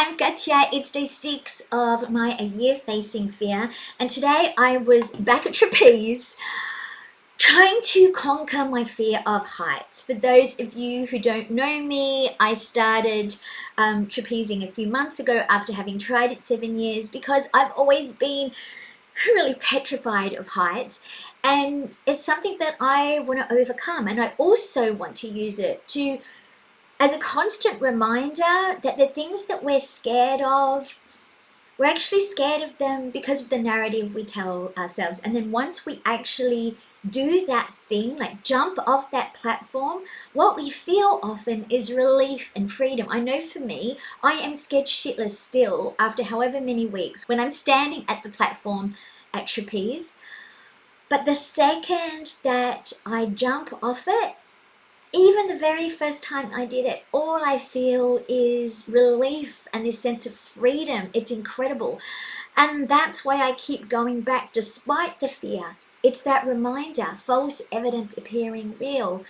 I'm Katia. It's day 6 of my A Year Facing Fear, and today I was back at trapeze trying to conquer my fear of heights. For those of you who don't know me, I started trapezing a few months ago after having tried it 7 years because I've always been really petrified of heights, and it's something that I want to overcome, and I also want to use it to as a constant reminder that the things that we're scared of, we're actually scared of them because of the narrative we tell ourselves. And then once we actually do that thing, like jump off that platform, what we feel often is relief and freedom. I know for me, I am scared shitless still after however many weeks when I'm standing at the platform at trapeze. But the second that I jump off it, even the very first time I did it, all I feel is relief and this sense of freedom. It's incredible. And that's why I keep going back despite the fear. It's that reminder, false evidence appearing real.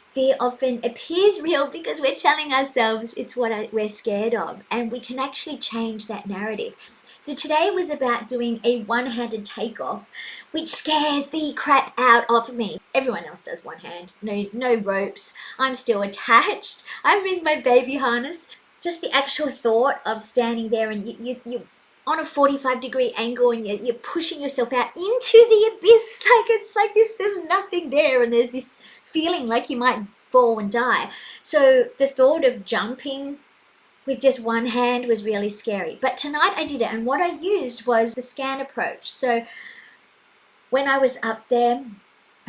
Fear often appears real because we're telling ourselves it's what we're scared of, and we can actually change that narrative. So today was about doing a one-handed takeoff, which scares the crap out of me. Everyone else does one hand, no ropes. I'm still attached. I'm in my baby harness. Just the actual thought of standing there and you on a 45-degree angle and you're pushing yourself out into the abyss, like it's like this, there's nothing there, and there's this feeling like you might fall and die. So the thought of jumping with just one hand was really scary. But tonight I did it, and what I used was the scan approach. So when I was up there,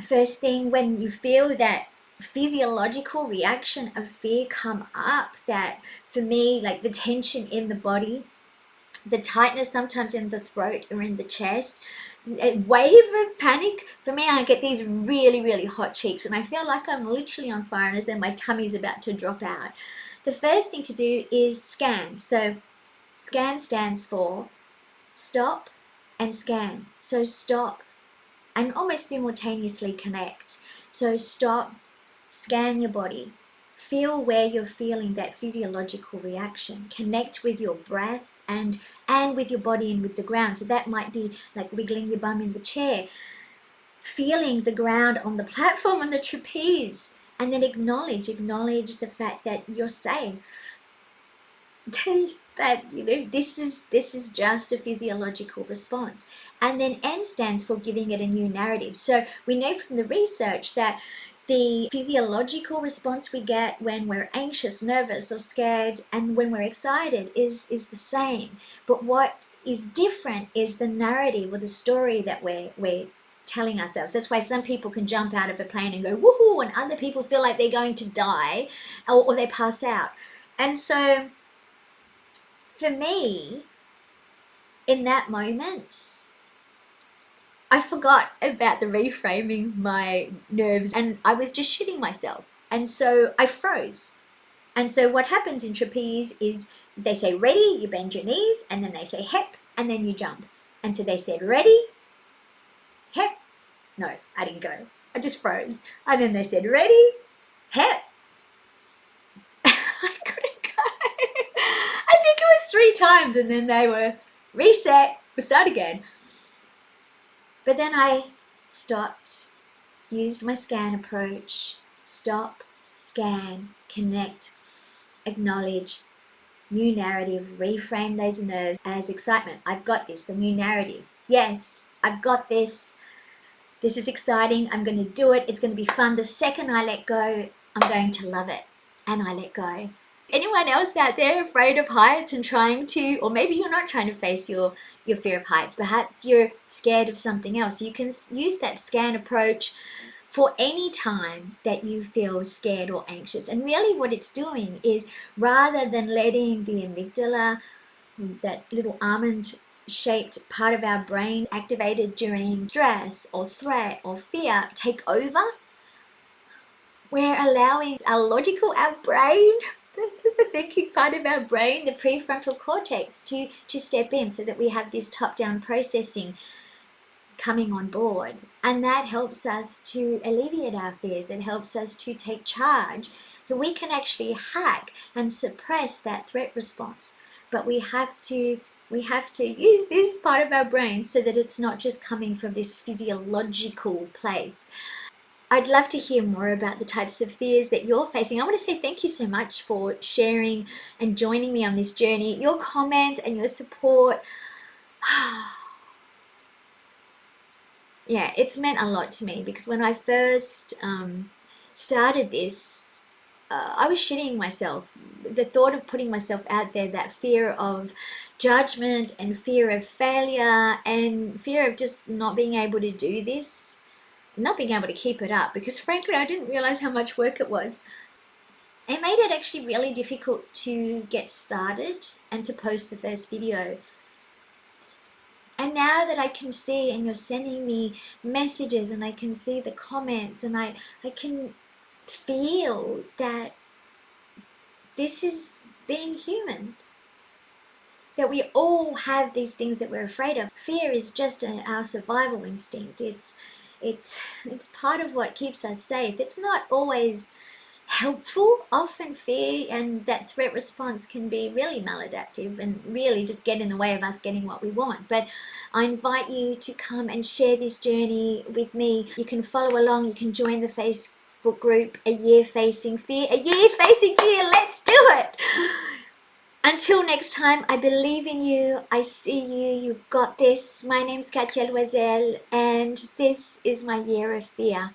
first thing, when you feel that physiological reaction of fear come up, that for me, like the tension in the body, the tightness sometimes in the throat or in the chest, a wave of panic. For me, I get these really, really hot cheeks and I feel like I'm literally on fire, and as though my tummy's about to drop out. The first thing to do is scan. So scan stands for stop and scan. So stop and almost simultaneously connect. So stop, scan your body, feel where you're feeling that physiological reaction, connect with your breath and with your body and with the ground. So that might be like wiggling your bum in the chair, feeling the ground on the platform, on the trapeze, and then acknowledge the fact that you're safe. That this is just a physiological response. And then N stands for giving it a new narrative. So we know from the research that the physiological response we get when we're anxious, nervous, or scared, and when we're excited is the same. But what is different is the narrative or the story that we're telling ourselves. That's why some people can jump out of a plane and go woohoo, and other people feel like they're going to die or they pass out. And so for me, in that moment, I forgot about the reframing my nerves and I was just shitting myself. And so I froze. And so what happens in trapeze is they say ready, you bend your knees, and then they say hep, and then you jump. And so they said ready, hep. No, I didn't go. I just froze. And then they said ready, hep. I couldn't go. I think it was 3 times, and then they were reset, we'll start again. But then I stopped, used my scan approach, stop, scan, connect, acknowledge, new narrative, reframe those nerves as excitement. I've got this, the new narrative. Yes, I've got this. This is exciting. I'm going to do it. It's going to be fun. The second I let go, I'm going to love it. And I let go. Anyone else out there afraid of heights and trying to, or maybe you're not trying to face your fear of heights, perhaps you're scared of something else. You can use that scan approach for any time that you feel scared or anxious. And really what it's doing is, rather than letting the amygdala, that little almond shaped part of our brain activated during stress or threat or fear, take over, we're allowing our brain, the thinking part of our brain, the prefrontal cortex, to step in, so that we have this top-down processing coming on board. And that helps us to alleviate our fears. It helps us to take charge. So we can actually hack and suppress that threat response. but we have to use this part of our brain so that it's not just coming from this physiological place. I'd love to hear more about the types of fears that you're facing. I want to say thank you so much for sharing and joining me on this journey. Your comments and your support, yeah, it's meant a lot to me, because when I first started this, I was shitting myself. The thought of putting myself out there, that fear of judgment and fear of failure and fear of just not being able to do this, not being able to keep it up, because frankly, I didn't realize how much work it was. It made it actually really difficult to get started and to post the first video. And now that I can see, and you're sending me messages, and I can see the comments, and I can feel that this is being human, that we all have these things that we're afraid of. Fear is just our survival instinct. It's part of what keeps us safe. It's not always helpful. Often fear and that threat response can be really maladaptive and really just get in the way of us getting what we want. But I invite you to come and share this journey with me. You can follow along. You can join the Facebook group, A Year Facing Fear. A Year Facing Fear. Let's do it. Until next time, I believe in you. I see you. You've got this. My name's Katia, and this is my year of fear.